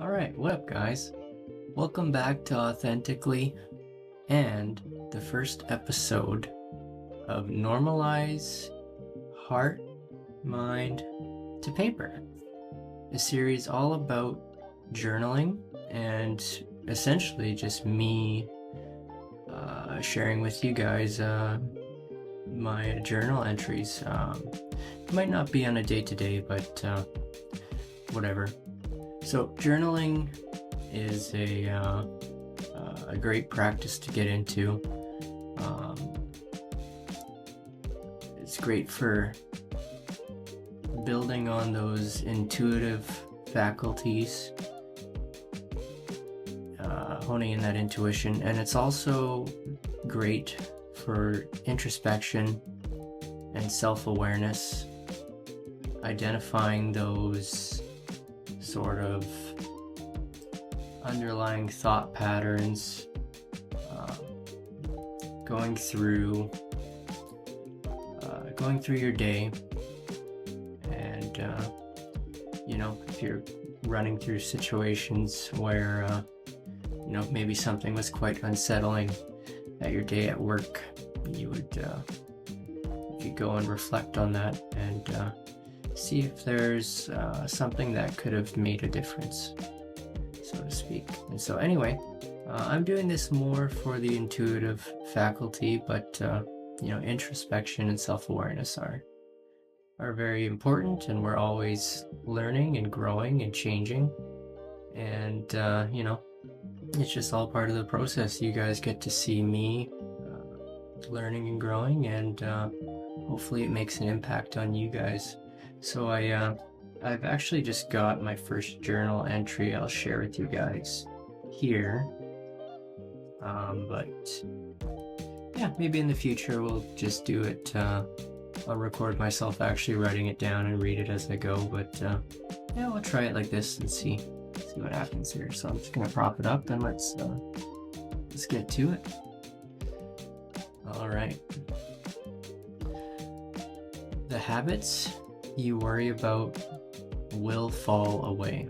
Alright, what up, guys? Welcome back to Authentically and the first episode of Normalize Heart, Mind to Paper, a series all about journaling and essentially just me sharing with you guys my journal entries. It might not be on a day-to-day, but whatever. So journaling is a great practice to get into. It's great for building on those intuitive faculties, honing in that intuition, and it's also great for introspection and self-awareness, identifying those sort of underlying thought patterns, going through your day, and if you're running through situations where maybe something was quite unsettling at your day at work, you could go and reflect on that and see if there's something that could have made a difference, so to speak. And so anyway, I'm doing this more for the intuitive faculty, but introspection and self-awareness are very important, and we're always learning and growing and changing, and it's just all part of the process. You guys get to see me learning and growing, and hopefully it makes an impact on you guys. So I've actually just got my first journal entry I'll share with you guys here. But yeah, maybe in the future we'll just do it. I'll record myself actually writing it down and read it as I go. But yeah, we'll try it like this and see what happens here. So I'm just gonna prop it up and let's get to it. All right. The habits you worry about will fall away.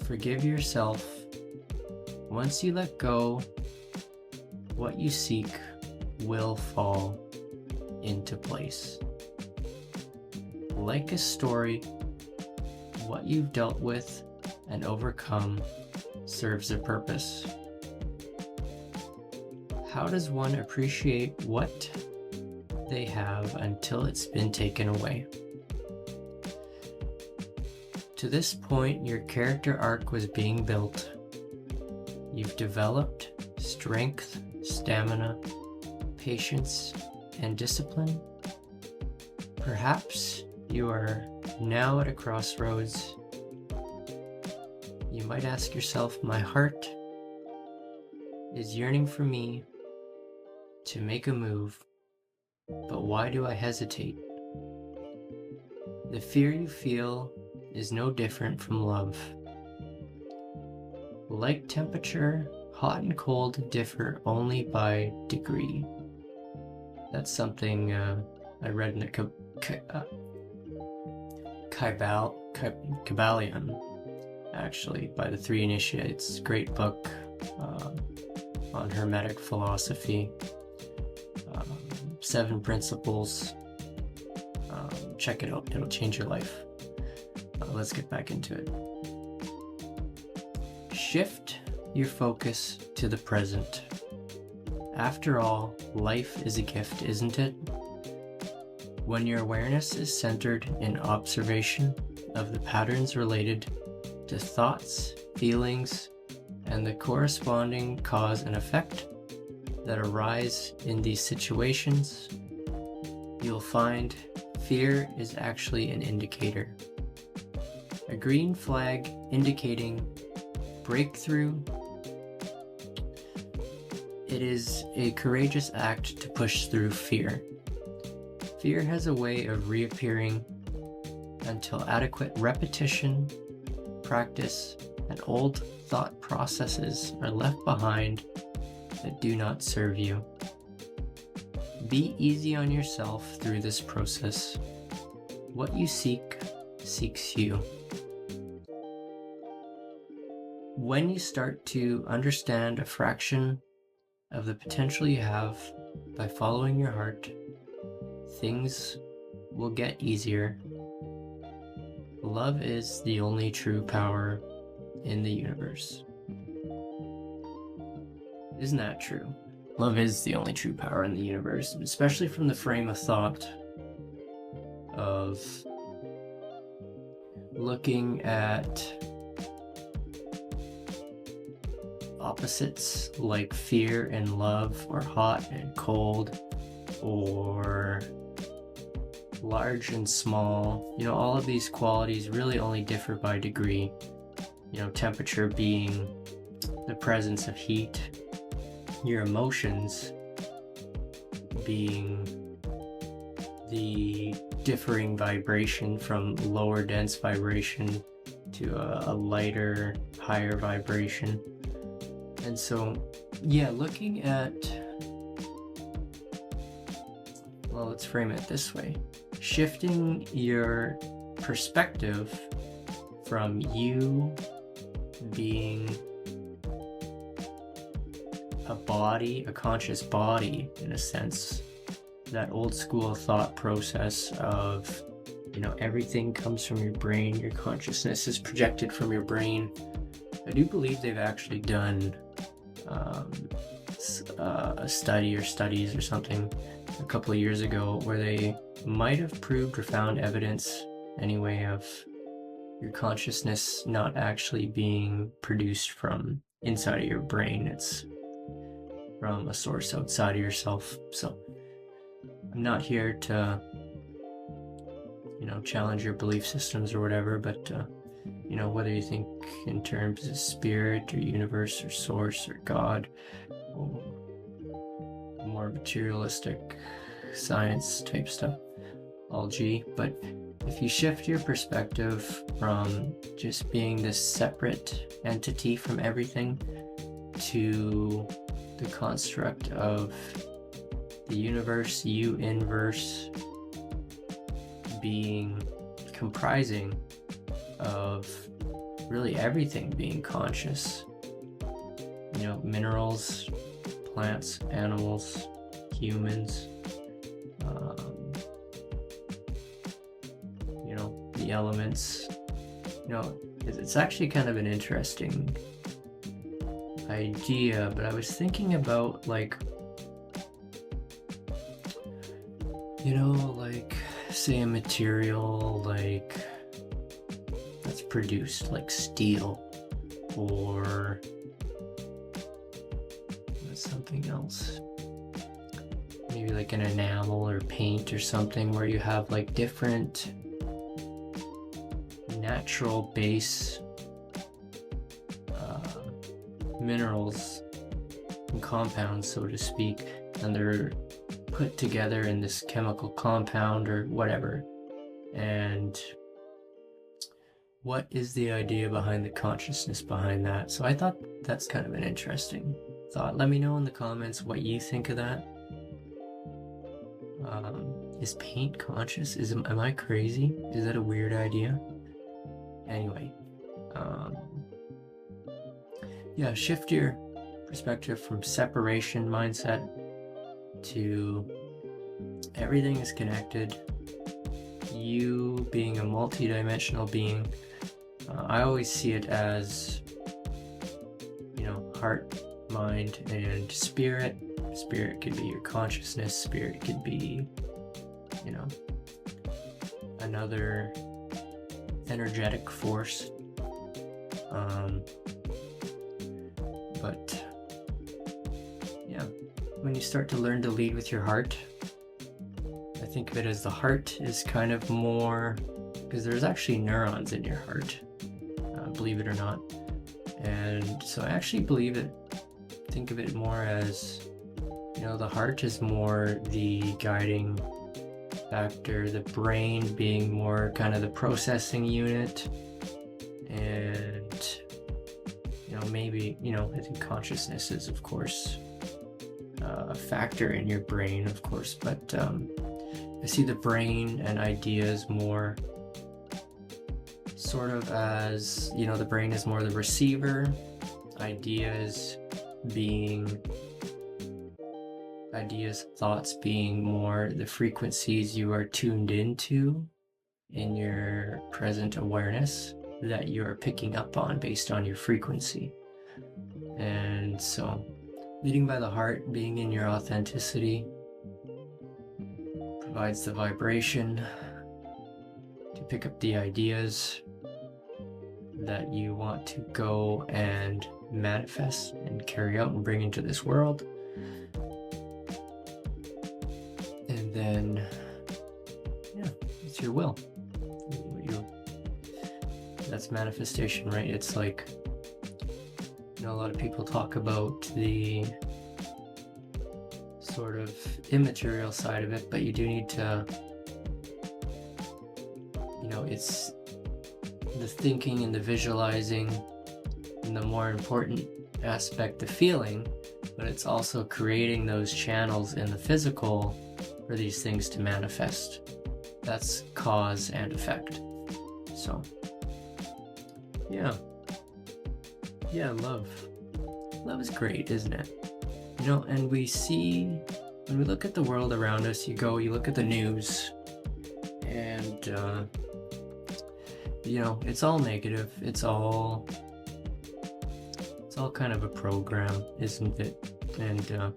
Forgive yourself. Once you let go, what you seek will fall into place. Like a story, what you've dealt with and overcome serves a purpose. How does one appreciate what they have until it's been taken away? To this point, your character arc was being built. You've developed strength, stamina, patience, and discipline. Perhaps you are now at a crossroads. You might ask yourself, my heart is yearning for me to make a move, but why do I hesitate? The fear you feel is no different from love. Like temperature, hot and cold differ only by degree. That's something I read in a Kybalion, actually, by the Three Initiates. Great book on Hermetic philosophy. 7 principles. Check it out, it'll change your life. Let's get back into it. Shift your focus to the present. After all, life is a gift, isn't it? When your awareness is centered in observation of the patterns related to thoughts, feelings, and the corresponding cause and effect that arise in these situations, you'll find fear is actually an indicator. A green flag indicating breakthrough. It is a courageous act to push through fear. Fear has a way of reappearing until adequate repetition, practice, and old thought processes are left behind that do not serve you. Be easy on yourself through this process. What you seek, seeks you. when you start to understand a fraction of the potential you have by following your heart, things will get easier. Love is the only true power in the universe. Isn't that true? Love is the only true power in the universe, especially from the frame of thought of looking at opposites like fear and love, or hot and cold, or large and small. All of these qualities really only differ by degree. Temperature being the presence of heat, your emotions being the differing vibration from lower dense vibration to a lighter, higher vibration. And so, looking at, let's frame it this way. Shifting your perspective from you being a body, a conscious body, in a sense, that old school thought process of, everything comes from your brain, your consciousness is projected from your brain. I do believe they've actually done a study or studies or something a couple of years ago where they might have proved or found evidence anyway of your consciousness not actually being produced from inside of your brain. It's from a source outside of yourself. So I'm not here to challenge your belief systems or whatever, but whether you think in terms of spirit or universe or source or God, or more materialistic science type stuff, all G. But if you shift your perspective from just being this separate entity from everything to the construct of the universe, you inverse, being comprising of really everything being conscious, minerals, plants, animals, humans, the elements. It's actually kind of an interesting idea, but I was thinking about say a material that's produced like steel, or something else, maybe like an enamel or paint or something, where you have different natural base minerals and compounds, so to speak, and they're put together in this chemical compound or whatever. And what is the idea behind the consciousness behind that? So I thought that's kind of an interesting thought. Let me know in the comments what you think of that. Is paint conscious? Am I crazy? Is that a weird idea? Anyway, shift your perspective from separation mindset to everything is connected. You being a multi-dimensional being, I always see it as, heart, mind, and spirit. Spirit could be your consciousness. Spirit could be, another energetic force. But when you start to learn to lead with your heart, I think of it as the heart is kind of more, because there's actually neurons in your heart, believe it or not. And so I actually think of it more as, the heart is more the guiding factor, the brain being more kind of the processing unit, and maybe I think consciousness is of course a factor in your brain, of course, but I see the brain and ideas more sort of as, the brain is more the receiver, ideas, thoughts being more the frequencies you are tuned into in your present awareness that you're picking up on based on your frequency. And so leading by the heart, being in your authenticity, provides the vibration to pick up the ideas that you want to go and manifest and carry out and bring into this world. And then, it's your will. That's manifestation, right? It's like, a lot of people talk about the sort of immaterial side of it, but you do need to, it's the thinking and the visualizing and the more important aspect, the feeling, but it's also creating those channels in the physical for these things to manifest. That's cause and effect. So, love is great, isn't it? And we see, when we look at the world around us, you look at the news, and it's all negative. It's all kind of a program, isn't it? And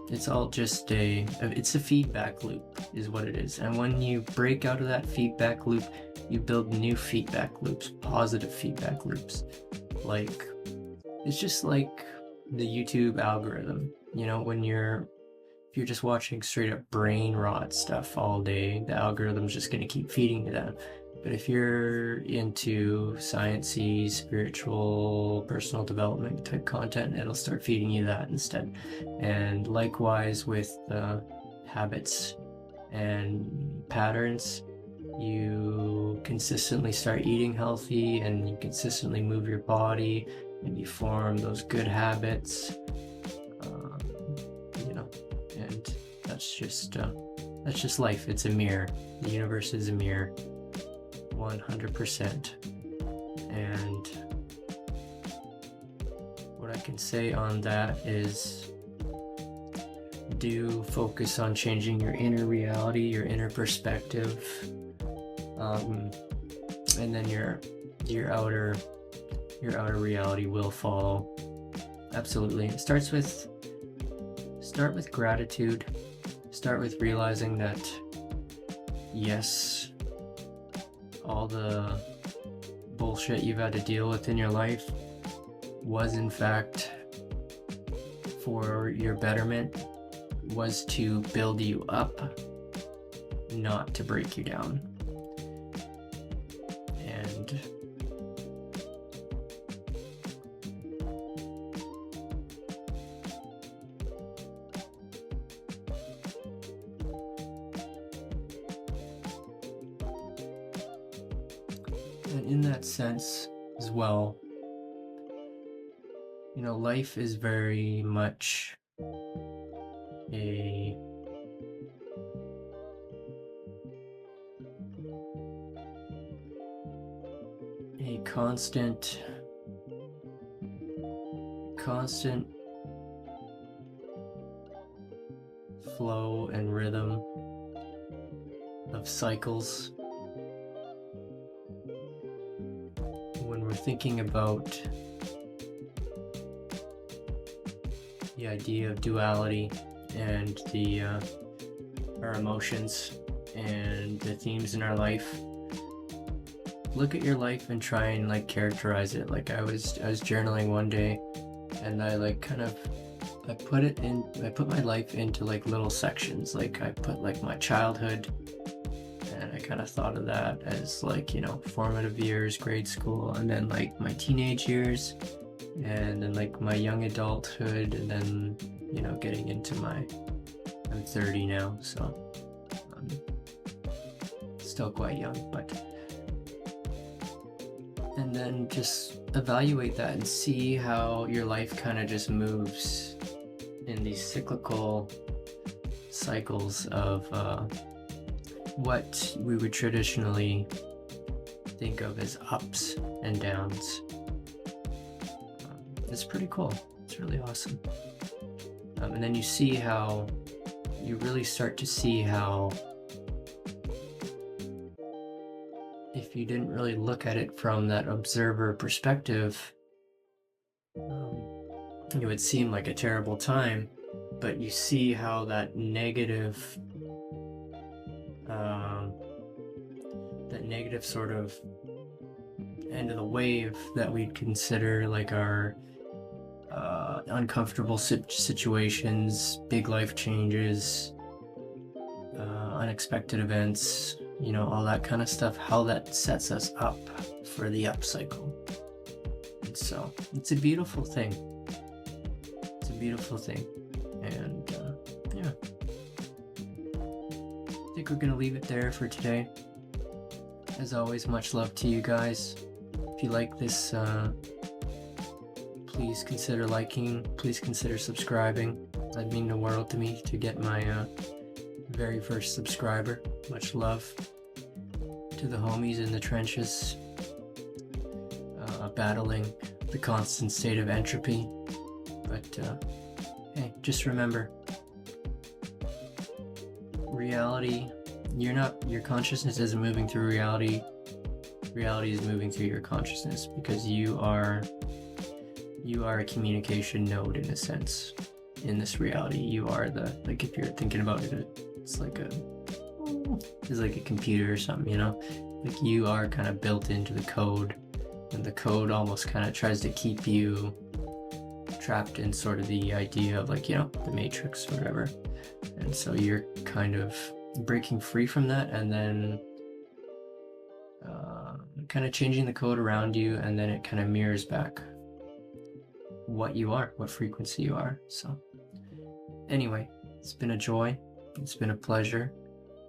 it's all just it's a feedback loop is what it is. And when you break out of that feedback loop, you build new feedback loops, positive feedback loops. Like, it's just like the YouTube algorithm, if you're just watching straight up brain rot stuff all day, the algorithm's just going to keep feeding you that. But if you're into sciencey, spiritual, personal development type content, it'll start feeding you that instead. And likewise with habits and patterns, you consistently start eating healthy and you consistently move your body and you form those good habits, and that's just life. It's a mirror. The universe is a mirror, 100%. And what I can say on that is, do focus on changing your inner reality, your inner perspective, and then your outer reality will follow. Absolutely. It start with gratitude. Start with realizing that yes, all the bullshit you've had to deal with in your life was in fact for your betterment, was to build you up, not to break you down. And in that sense as well, life is very much a constant flow and rhythm of cycles. When we're thinking about the idea of duality and our emotions and the themes in our life, look at your life and try and characterize it. I was journaling one day, and I put my life into little sections. I put my childhood, and I kind of thought of that as formative years, grade school, and then my teenage years, and then my young adulthood, and then getting into I'm 30 now, so I'm still quite young, and then just evaluate that and see how your life kind of just moves in these cyclical cycles of what we would traditionally think of as ups and downs. It's pretty cool. It's really awesome. And then you see how, you really start to see how, if you didn't really look at it from that observer perspective, it would seem like a terrible time, but you see how that negative sort of end of the wave that we'd consider like our uncomfortable situations, big life changes, unexpected events, you know, all that kind of stuff, how that sets us up for the up cycle. And so it's a beautiful thing. It's a beautiful thing. And yeah, I think we're gonna leave it there for today. As always, much love to you guys. If you like this, please consider liking, please consider subscribing. That'd mean the world to me to get my very first subscriber. Much love to the homies in the trenches, battling the constant state of entropy. But hey, just remember, reality, your consciousness isn't moving through reality. Reality is moving through your consciousness, because you are a communication node in a sense in this reality. You are like, if you're thinking about it, it's like a computer or something, you know? Like, you are kind of built into the code, and the code almost kind of tries to keep you trapped in sort of the idea of, like, you know, the Matrix or whatever. And so you're kind of breaking free from that, and then kind of changing the code around you, and then it kind of mirrors back what you are, what frequency you are. So anyway, it's been a joy, it's been a pleasure.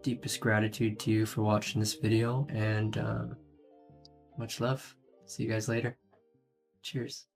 Deepest gratitude to you for watching this video, and much love. See you guys later. Cheers.